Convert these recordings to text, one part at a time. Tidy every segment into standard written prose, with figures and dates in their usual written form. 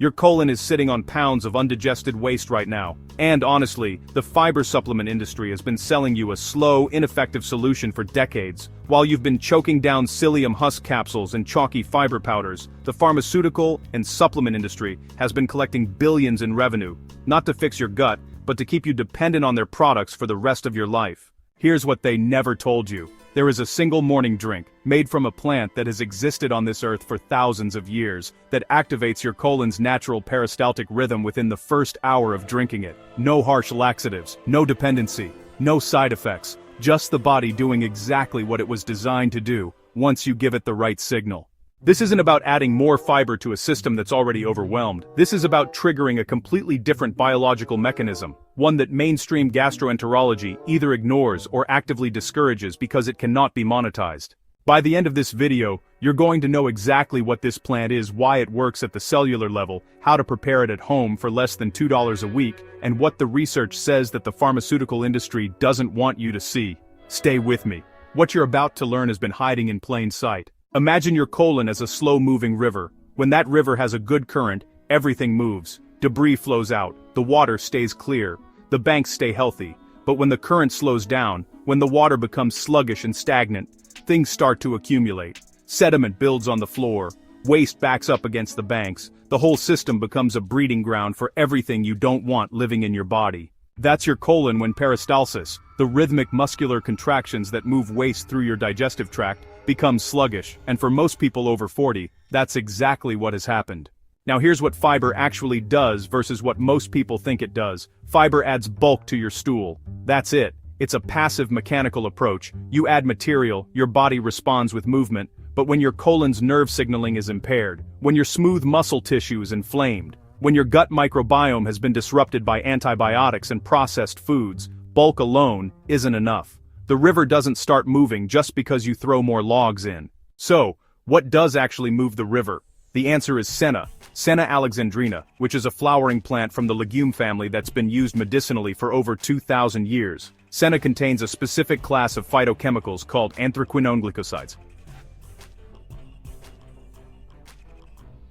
Your colon is sitting on pounds of undigested waste right now. And honestly, the fiber supplement industry has been selling you a slow, ineffective solution for decades. While you've been choking down psyllium husk capsules and chalky fiber powders, the pharmaceutical and supplement industry has been collecting billions in revenue, not to fix your gut, but to keep you dependent on their products for the rest of your life. Here's what they never told you. There is a single morning drink, made from a plant that has existed on this earth for thousands of years, that activates your colon's natural peristaltic rhythm within the first hour of drinking it. No harsh laxatives, no dependency, no side effects, just the body doing exactly what it was designed to do, once you give it the right signal. This isn't about adding more fiber to a system that's already overwhelmed. This is about triggering a completely different biological mechanism, one that mainstream gastroenterology either ignores or actively discourages because it cannot be monetized. By the end of this video, you're going to know exactly what this plant is, why it works at the cellular level, how to prepare it at home for less than $2 a week, and what the research says that the pharmaceutical industry doesn't want you to see. Stay with me. What you're about to learn has been hiding in plain sight. Imagine your colon as a slow-moving river. When that river has a good current, everything moves. Debris flows out, the water stays clear, the banks stay healthy. But when the current slows down, when the water becomes sluggish and stagnant, things start to accumulate. Sediment builds on the floor, waste backs up against the banks, the whole system becomes a breeding ground for everything you don't want living in your body. That's your colon when peristalsis, the rhythmic muscular contractions that move waste through your digestive tract, becomes sluggish, and for most people over 40, that's exactly what has happened. Now here's what fiber actually does versus what most people think it does. Fiber adds bulk to your stool. That's it. It's a passive mechanical approach. You add material, your body responds with movement, but when your colon's nerve signaling is impaired, when your smooth muscle tissue is inflamed, when your gut microbiome has been disrupted by antibiotics and processed foods, bulk alone isn't enough. The river doesn't start moving just because you throw more logs in. So, what does actually move the river? The answer is senna, Senna alexandrina, which is a flowering plant from the legume family that's been used medicinally for over 2,000 years. Senna contains a specific class of phytochemicals called anthraquinone glycosides.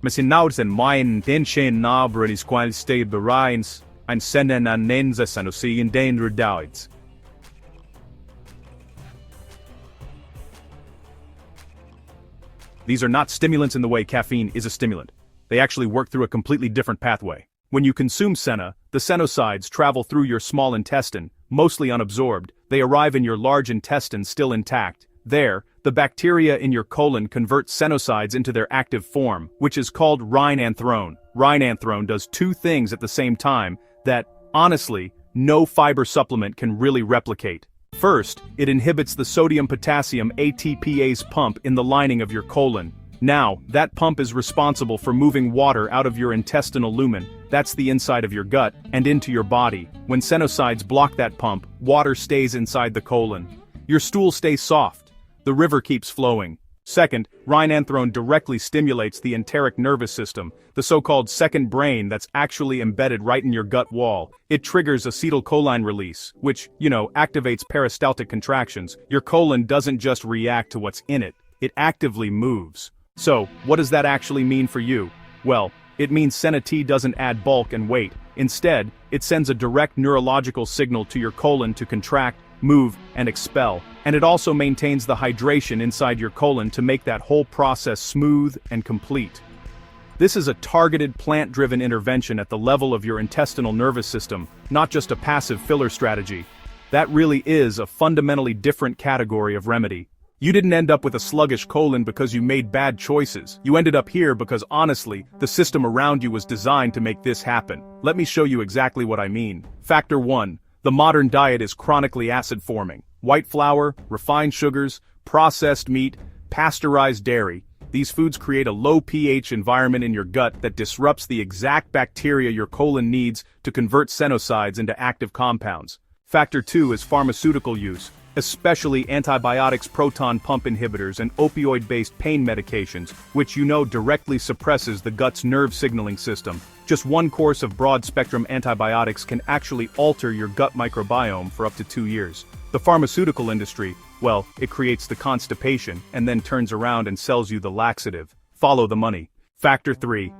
Masinaus en maien denchen nabrenis qual stay berines, ein sennen an nenza sanosi in danger dauds. These are not stimulants in the way caffeine is a stimulant. They actually work through a completely different pathway. When you consume senna, the senosides travel through your small intestine, mostly unabsorbed. They arrive in your large intestine still intact. There, the bacteria in your colon convert senosides into their active form, which is called rhinanthrone. Rhinanthrone does two things at the same time that, honestly, no fiber supplement can really replicate. First, it inhibits the sodium-potassium ATPase pump in the lining of your colon. Now, that pump is responsible for moving water out of your intestinal lumen, that's the inside of your gut, and into your body. When senosides block that pump, water stays inside the colon. Your stool stays soft. The river keeps flowing. Second, rhinanthrone directly stimulates the enteric nervous system, the so-called second brain that's actually embedded right in your gut wall. It triggers acetylcholine release, which, activates peristaltic contractions. Your colon doesn't just react to what's in it, it actively moves. So, what does that actually mean for you? Well, it means senna tea doesn't add bulk and weight. Instead, it sends a direct neurological signal to your colon to contract, move, and expel. And it also maintains the hydration inside your colon to make that whole process smooth and complete. This is a targeted plant-driven intervention at the level of your intestinal nervous system, not just a passive filler strategy. That really is a fundamentally different category of remedy. You didn't end up with a sluggish colon because you made bad choices. You ended up here because honestly, the system around you was designed to make this happen. Let me show you exactly what I mean. Factor 1. The modern diet is chronically acid-forming. White flour, refined sugars, processed meat, pasteurized dairy. These foods create a low pH environment in your gut that disrupts the exact bacteria your colon needs to convert senosides into active compounds. Factor 2 is pharmaceutical use, especially antibiotics, proton pump inhibitors, and opioid-based pain medications, which directly suppresses the gut's nerve signaling system. Just one course of broad-spectrum antibiotics can actually alter your gut microbiome for up to 2 years. The pharmaceutical industry, well, it creates the constipation and then turns around and sells you the laxative. Follow the money. Factor 3.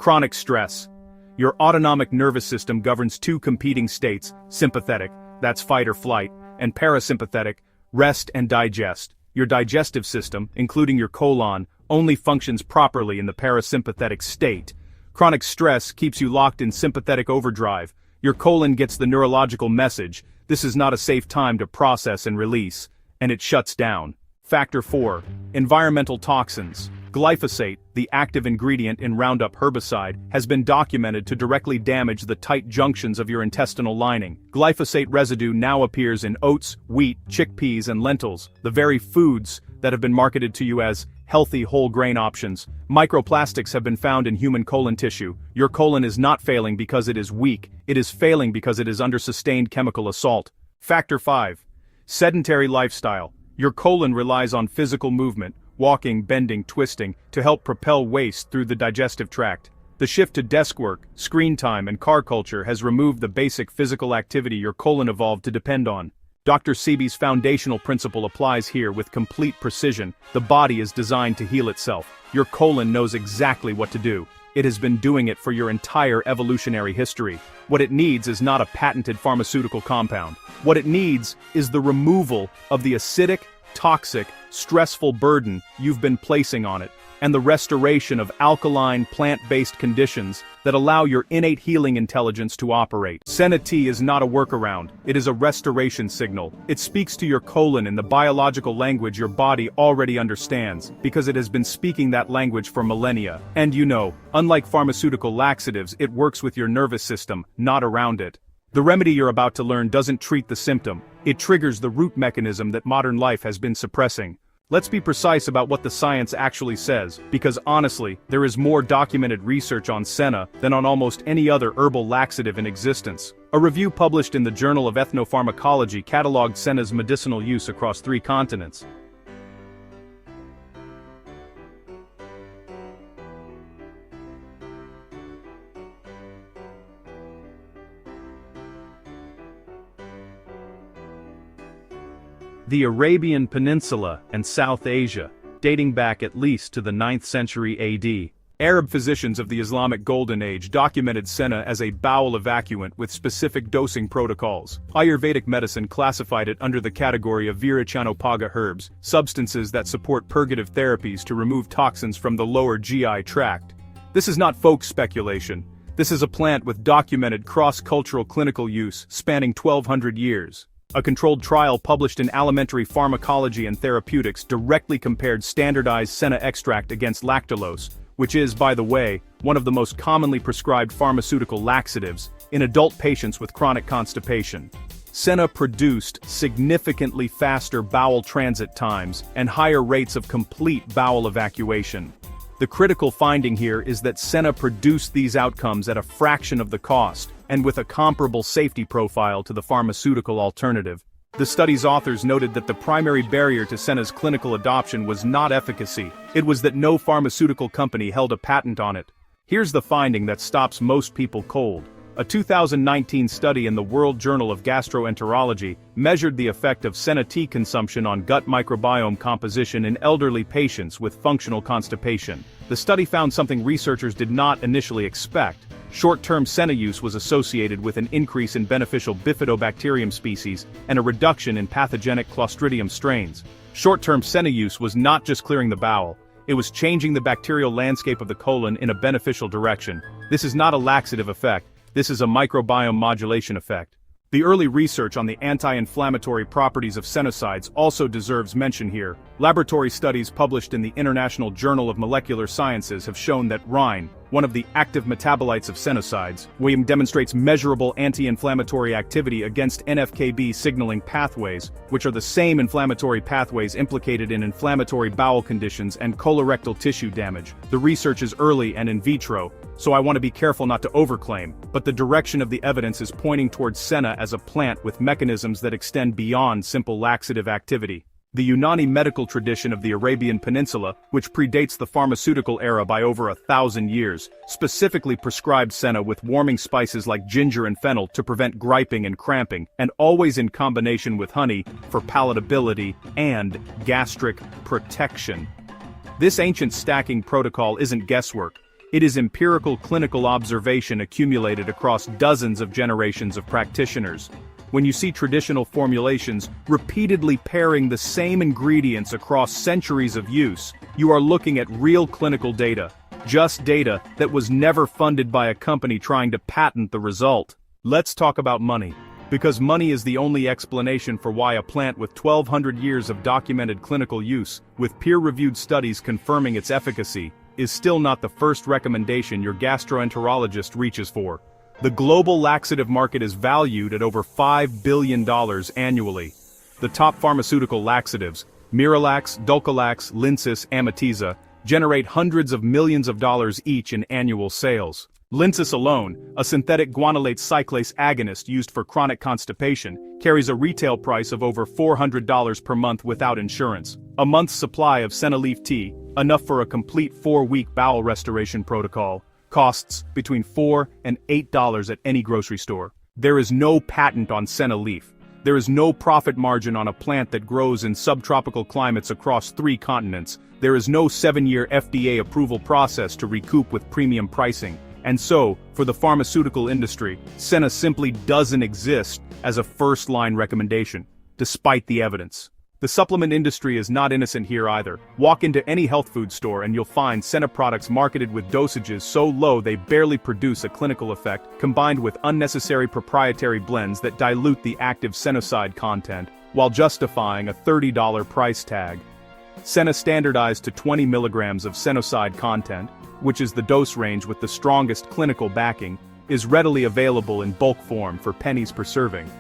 Chronic stress. Your autonomic nervous system governs two competing states: sympathetic, that's fight or flight, and parasympathetic, rest and digest. Your digestive system, including your colon, only functions properly in the parasympathetic state. Chronic stress keeps you locked in sympathetic overdrive. Your colon gets the neurological message: this is not a safe time to process and release, and it shuts down. Factor 4. Environmental toxins. Glyphosate, the active ingredient in Roundup herbicide, has been documented to directly damage the tight junctions of your intestinal lining. Glyphosate residue now appears in oats, wheat, chickpeas, and lentils, the very foods that have been marketed to you as healthy whole grain options. Microplastics have been found in human colon tissue. Your colon is not failing because it is weak, it is failing because it is under sustained chemical assault. Factor 5. Sedentary lifestyle. Your colon relies on physical movement, walking, bending, twisting, to help propel waste through the digestive tract. The shift to desk work, screen time, and car culture has removed the basic physical activity your colon evolved to depend on. Dr. Seby's foundational principle applies here with complete precision. The body is designed to heal itself. Your colon knows exactly what to do. It has been doing it for your entire evolutionary history. What it needs is not a patented pharmaceutical compound. What it needs is the removal of the acidic, toxic, stressful burden you've been placing on it, and the restoration of alkaline, plant-based conditions that allow your innate healing intelligence to operate. Senna tea is not a workaround, it is a restoration signal. It speaks to your colon in the biological language your body already understands, because it has been speaking that language for millennia. And unlike pharmaceutical laxatives, it works with your nervous system, not around it. The remedy you're about to learn doesn't treat the symptom, it triggers the root mechanism that modern life has been suppressing. Let's be precise about what the science actually says, because honestly, there is more documented research on senna than on almost any other herbal laxative in existence. A review published in the Journal of Ethnopharmacology cataloged senna's medicinal use across 3 continents. The Arabian Peninsula and South Asia, dating back at least to the 9th century AD. Arab physicians of the Islamic Golden Age documented senna as a bowel evacuant with specific dosing protocols. Ayurvedic medicine classified it under the category of Virachanopaga herbs, substances that support purgative therapies to remove toxins from the lower GI tract. This is not folk speculation. This is a plant with documented cross-cultural clinical use spanning 1,200 years. A controlled trial published in Alimentary Pharmacology and Therapeutics directly compared standardized senna extract against lactulose, which is, by the way, one of the most commonly prescribed pharmaceutical laxatives, in adult patients with chronic constipation. Senna produced significantly faster bowel transit times and higher rates of complete bowel evacuation. The critical finding here is that senna produced these outcomes at a fraction of the cost, and with a comparable safety profile to the pharmaceutical alternative. The study's authors noted that the primary barrier to senna's clinical adoption was not efficacy, it was that no pharmaceutical company held a patent on it. Here's the finding that stops most people cold. A 2019 study in the World Journal of Gastroenterology measured the effect of senna tea consumption on gut microbiome composition in elderly patients with functional constipation. The study found something researchers did not initially expect. Short-term senna use was associated with an increase in beneficial bifidobacterium species and a reduction in pathogenic Clostridium strains. Short-term senna use was not just clearing the bowel, it was changing the bacterial landscape of the colon in a beneficial direction. This is not a laxative effect. This is a microbiome modulation effect. The early research on the anti-inflammatory properties of sennicides also deserves mention here. Laboratory studies published in the International Journal of Molecular Sciences have shown that RINE, one of the active metabolites of sennicides, demonstrates measurable anti-inflammatory activity against NF-κB signaling pathways, which are the same inflammatory pathways implicated in inflammatory bowel conditions and colorectal tissue damage. The research is early and in vitro, so I want to be careful not to overclaim, but the direction of the evidence is pointing towards senna as a plant with mechanisms that extend beyond simple laxative activity. The Unani medical tradition of the Arabian Peninsula, which predates the pharmaceutical era by over 1,000 years, specifically prescribed senna with warming spices like ginger and fennel to prevent griping and cramping, and always in combination with honey for palatability and gastric protection. This ancient stacking protocol isn't guesswork. It is empirical clinical observation accumulated across dozens of generations of practitioners. When you see traditional formulations repeatedly pairing the same ingredients across centuries of use, you are looking at real clinical data. Just data that was never funded by a company trying to patent the result. Let's talk about money. Because money is the only explanation for why a plant with 1,200 years of documented clinical use, with peer-reviewed studies confirming its efficacy, is still not the first recommendation your gastroenterologist reaches for. The global laxative market is valued at over $5 billion annually. The top pharmaceutical laxatives, Miralax, Dulcolax, Linzess, Amitiza, generate hundreds of millions of dollars each in annual sales. Linzess alone, a synthetic guanylate cyclase agonist used for chronic constipation, carries a retail price of over $400 per month without insurance. A month's supply of senna leaf tea, enough for a complete 4-week bowel restoration protocol, costs between $4 and $8 at any grocery store. There is no patent on senna leaf. There is no profit margin on a plant that grows in subtropical climates across 3 continents. There is no 7-year FDA approval process to recoup with premium pricing. And so, for the pharmaceutical industry, senna simply doesn't exist as a first-line recommendation, despite the evidence. The supplement industry is not innocent here either. Walk into any health food store and you'll find senna products marketed with dosages so low they barely produce a clinical effect, combined with unnecessary proprietary blends that dilute the active sennoside content, while justifying a $30 price tag. Senna standardized to 20 milligrams of sennoside content, which is the dose range with the strongest clinical backing, is readily available in bulk form for pennies per serving.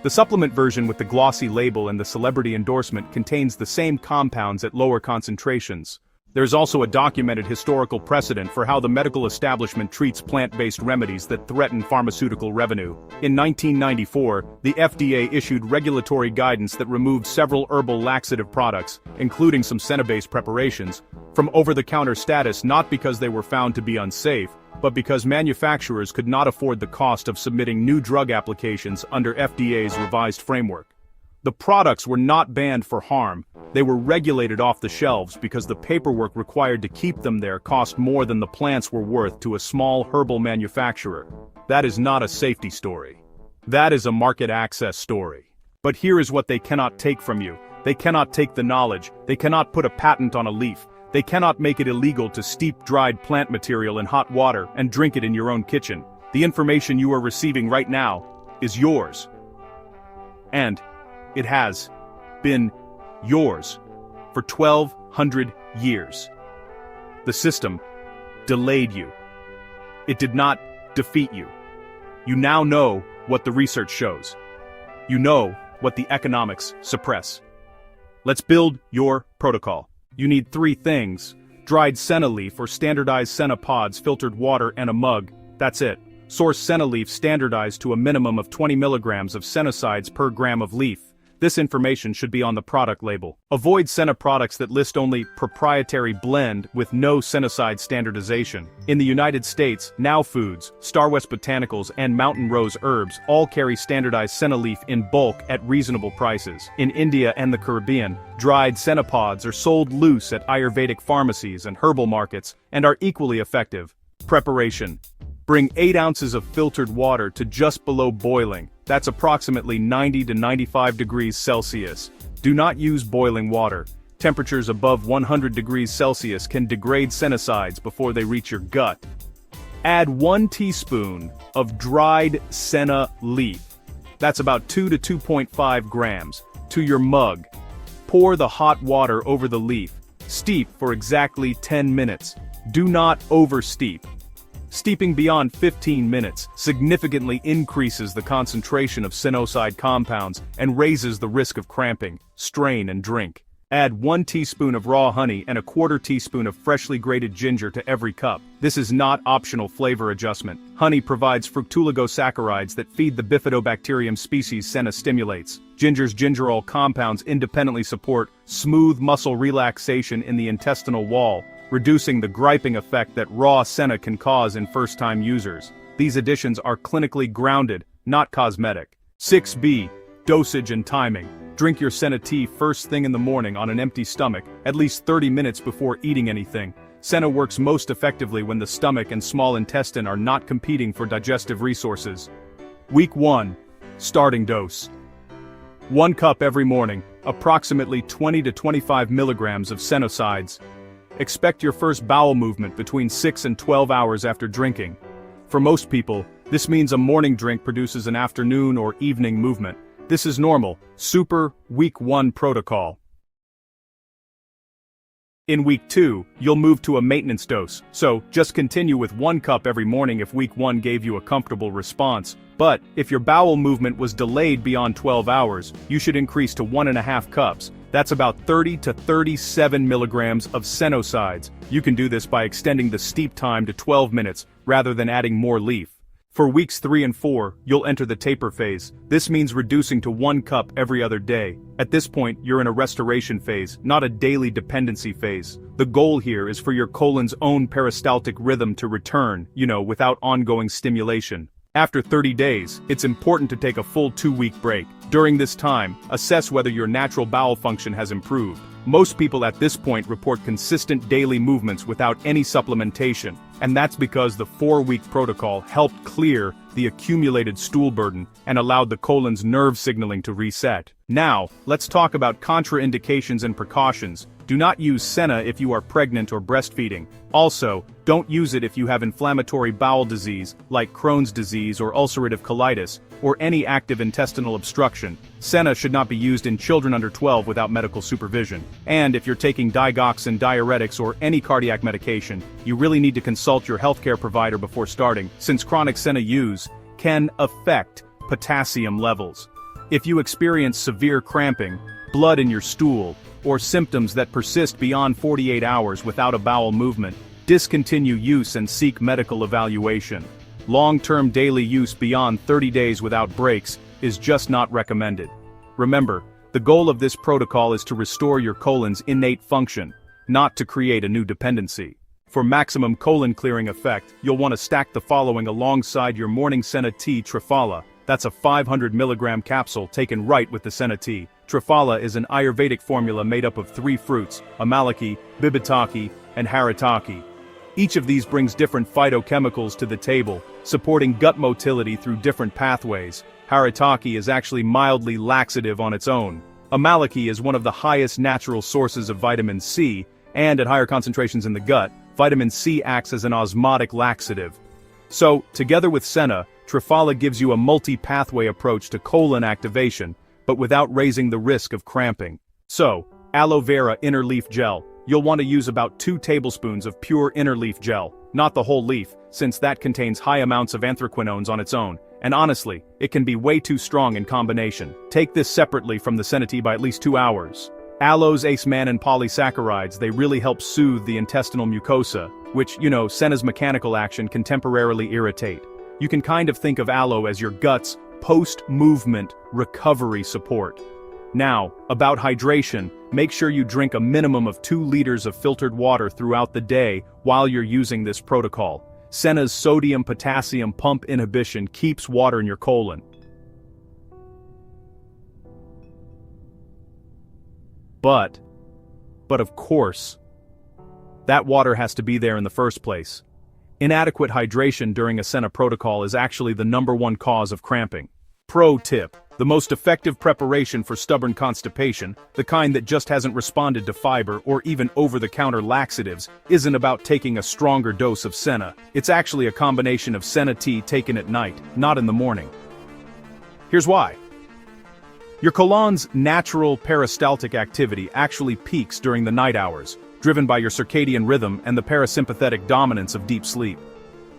The supplement version with the glossy label and the celebrity endorsement contains the same compounds at lower concentrations. There's also a documented historical precedent for how the medical establishment treats plant-based remedies that threaten pharmaceutical revenue. In 1994, the FDA issued regulatory guidance that removed several herbal laxative products, including some senna-based preparations, from over-the-counter status not because they were found to be unsafe, but because manufacturers could not afford the cost of submitting new drug applications under FDA's revised framework. The products were not banned for harm, they were regulated off the shelves because the paperwork required to keep them there cost more than the plants were worth to a small herbal manufacturer. That is not a safety story. That is a market access story. But here is what they cannot take from you. They cannot take the knowledge, they cannot put a patent on a leaf, they cannot make it illegal to steep dried plant material in hot water and drink it in your own kitchen. The information you are receiving right now is yours. And it has been yours for 1,200 years. The system delayed you. It did not defeat you. You now know what the research shows. You know what the economics suppress. Let's build your protocol. You need 3 things: dried senna leaf or standardized senna pods, filtered water, and a mug. That's it. Source senna leaf standardized to a minimum of 20 milligrams of sennosides per gram of leaf. This information should be on the product label. Avoid senna products that list only proprietary blend with no sennoside standardization. In the United States, Now Foods, Star West Botanicals, and Mountain Rose Herbs all carry standardized senna leaf in bulk at reasonable prices. In India and the Caribbean, dried senna pods are sold loose at Ayurvedic pharmacies and herbal markets and are equally effective. Preparation. Bring 8 ounces of filtered water to just below boiling. That's approximately 90 to 95 degrees Celsius. Do not use boiling water. Temperatures above 100 degrees Celsius can degrade sennosides before they reach your gut. Add 1 teaspoon of dried senna leaf. That's about 2 to 2.5 grams to your mug. Pour the hot water over the leaf. Steep for exactly 10 minutes. Do not oversteep. Steeping beyond 15 minutes significantly increases the concentration of sennoside compounds and raises the risk of cramping. Strain and drink. Add 1 teaspoon of raw honey and a 1/4 teaspoon of freshly grated ginger to every cup. This is not optional flavor adjustment. Honey provides fructooligosaccharides that feed the bifidobacterium species senna stimulates. Ginger's gingerol compounds independently support smooth muscle relaxation in the intestinal wall, reducing the griping effect that raw senna can cause in first-time users. These additions are clinically grounded, not cosmetic. 6b. Dosage and timing. Drink your senna tea first thing in the morning on an empty stomach, at least 30 minutes before eating anything. Senna works most effectively when the stomach and small intestine are not competing for digestive resources. Week 1. Starting dose. 1 cup every morning, approximately 20 to 25 milligrams of senosides. Expect your first bowel movement between 6 and 12 hours after drinking. For most people, this means a morning drink produces an afternoon or evening movement. This is normal. Super Week 1 protocol. In Week 2, you'll move to a maintenance dose, so just continue with 1 cup every morning if Week 1 gave you a comfortable response. But, if your bowel movement was delayed beyond 12 hours, you should increase to 1.5 cups. That's about 30 to 37 milligrams of senosides. You can do this by extending the steep time to 12 minutes, rather than adding more leaf. For weeks 3 and 4, you'll enter the taper phase. This means reducing to 1 cup every other day. At this point, you're in a restoration phase, not a daily dependency phase. The goal here is for your colon's own peristaltic rhythm to return, without ongoing stimulation. After 30 days, it's important to take a full 2-week break. During this time, assess whether your natural bowel function has improved. Most people at this point report consistent daily movements without any supplementation, and that's because the 4-week protocol helped clear the accumulated stool burden and allowed the colon's nerve signaling to reset. Now, let's talk about contraindications and precautions. Do not use senna if you are pregnant or breastfeeding. Also, don't use it if you have inflammatory bowel disease, like Crohn's disease or ulcerative colitis, or any active intestinal obstruction. Senna should not be used in children under 12 without medical supervision. And if you're taking digoxin, diuretics, or any cardiac medication, you really need to consult your healthcare provider before starting, since chronic senna use can affect potassium levels. If you experience severe cramping, blood in your stool, or symptoms that persist beyond 48 hours without a bowel movement, discontinue use and seek medical evaluation. Long-term daily use beyond 30 days without breaks is just not recommended. Remember, the goal of this protocol is to restore your colon's innate function, not to create a new dependency. For maximum colon clearing effect, you'll want to stack the following alongside your morning senna tea Triphala. That's a 500 milligram capsule taken right with the senna tea. Triphala is an Ayurvedic formula made up of 3 fruits, amalaki, bibitaki, and haritaki. Each of these brings different phytochemicals to the table, supporting gut motility through different pathways. Haritaki is actually mildly laxative on its own. Amalaki is one of the highest natural sources of vitamin C, and at higher concentrations in the gut, vitamin C acts as an osmotic laxative. So, together with senna, Triphala gives you a multi-pathway approach to colon activation, but without raising the risk of cramping. So, aloe vera inner leaf gel. You'll want to use about 2 tablespoons of pure inner leaf gel, not the whole leaf, since that contains high amounts of anthraquinones on its own, and honestly, it can be way too strong in combination. Take this separately from the senna tea by at least 2 hours. Aloe's ace-mannan polysaccharides, they really help soothe the intestinal mucosa, which, senna's mechanical action can temporarily irritate. You can kind of think of aloe as your gut's post-movement recovery support. Now, about hydration, make sure you drink a minimum of 2 liters of filtered water throughout the day while you're using this protocol. Senna's sodium-potassium pump inhibition keeps water in your colon. But of course, that water has to be there in the first place. Inadequate hydration during a senna protocol is actually the #1 cause of cramping. Pro tip: the most effective preparation for stubborn constipation, the kind that just hasn't responded to fiber or even over-the-counter laxatives, isn't about taking a stronger dose of senna. It's actually a combination of senna tea taken at night, not in the morning. Here's why. Your colon's natural peristaltic activity actually peaks during the night hours, driven by your circadian rhythm and the parasympathetic dominance of deep sleep.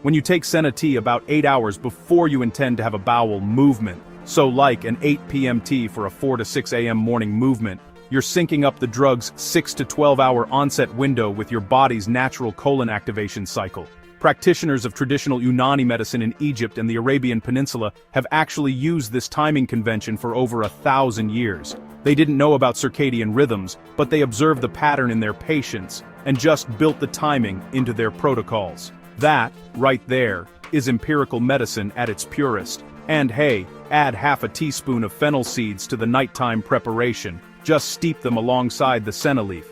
When you take senna tea about 8 hours before you intend to have a bowel movement, so like an 8 p.m. tea for a 4 to 6 a.m. morning movement, you're syncing up the drug's 6 to 12 hour onset window with your body's natural colon activation cycle. Practitioners of traditional Unani medicine in Egypt and the Arabian Peninsula have actually used this timing convention for over 1,000 years. They didn't know about circadian rhythms, but they observed the pattern in their patients and just built the timing into their protocols. That, right there, is empirical medicine at its purest. And hey, add half a teaspoon of fennel seeds to the nighttime preparation. Just steep them alongside the senna leaf.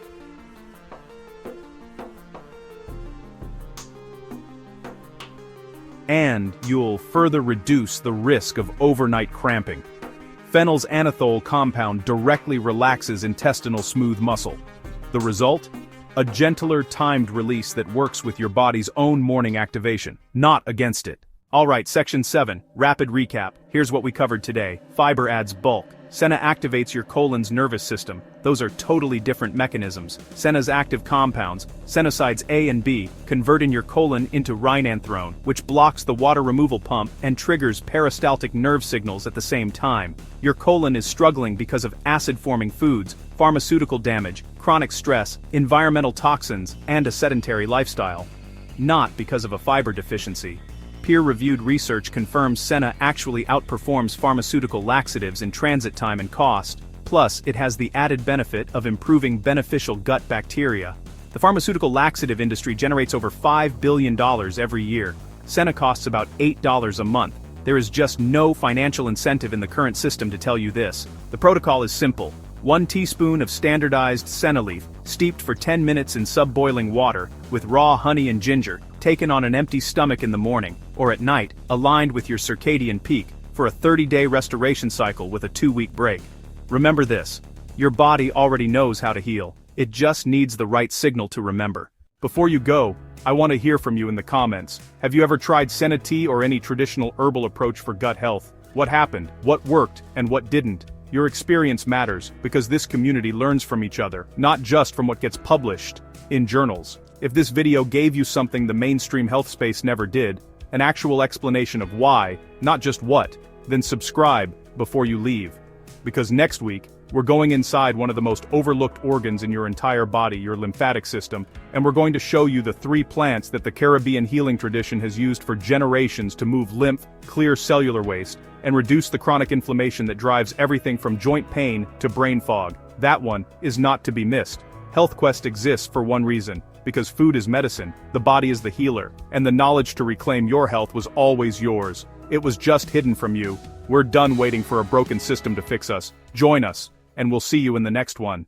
And you'll further reduce the risk of overnight cramping. Phenyl compound directly relaxes intestinal smooth muscle. The result? A gentler, timed release that works with your body's own morning activation, not against it. Alright, Section 7, Rapid Recap. Here's what we covered today. Fiber adds bulk. Senna activates your colon's nervous system. Those are totally different mechanisms. Senna's active compounds, senosides A and B, convert in your colon into rhinanthrone, which blocks the water removal pump and triggers peristaltic nerve signals at the same time. Your colon is struggling because of acid-forming foods, pharmaceutical damage, chronic stress, environmental toxins, and a sedentary lifestyle. Not because of a fiber deficiency. Peer-reviewed research confirms senna actually outperforms pharmaceutical laxatives in transit time and cost, plus it has the added benefit of improving beneficial gut bacteria. The pharmaceutical laxative industry generates over $5 billion every year. Senna costs about $8 a month. There is just no financial incentive in the current system to tell you this. The protocol is simple. 1 teaspoon of standardized senna leaf, steeped for 10 minutes in sub-boiling water, with raw honey and ginger, taken on an empty stomach in the morning, or at night, aligned with your circadian peak, for a 30-day restoration cycle with a 2-week break. Remember this: your body already knows how to heal. It just needs the right signal to remember. Before you go, I want to hear from you in the comments. Have you ever tried senna tea or any traditional herbal approach for gut health? What happened, what worked, and what didn't? Your experience matters, because this community learns from each other, not just from what gets published in journals. If this video gave you something the mainstream health space never did, an actual explanation of why, not just what, then subscribe before you leave. Because next week, we're going inside one of the most overlooked organs in your entire body, your lymphatic system, and we're going to show you the 3 plants that the Caribbean healing tradition has used for generations to move lymph, clear cellular waste, and reduce the chronic inflammation that drives everything from joint pain to brain fog. That one is not to be missed. HealthQuest exists for one reason: because food is medicine, the body is the healer, and the knowledge to reclaim your health was always yours. It was just hidden from you. We're done waiting for a broken system to fix us. Join us, and we'll see you in the next one.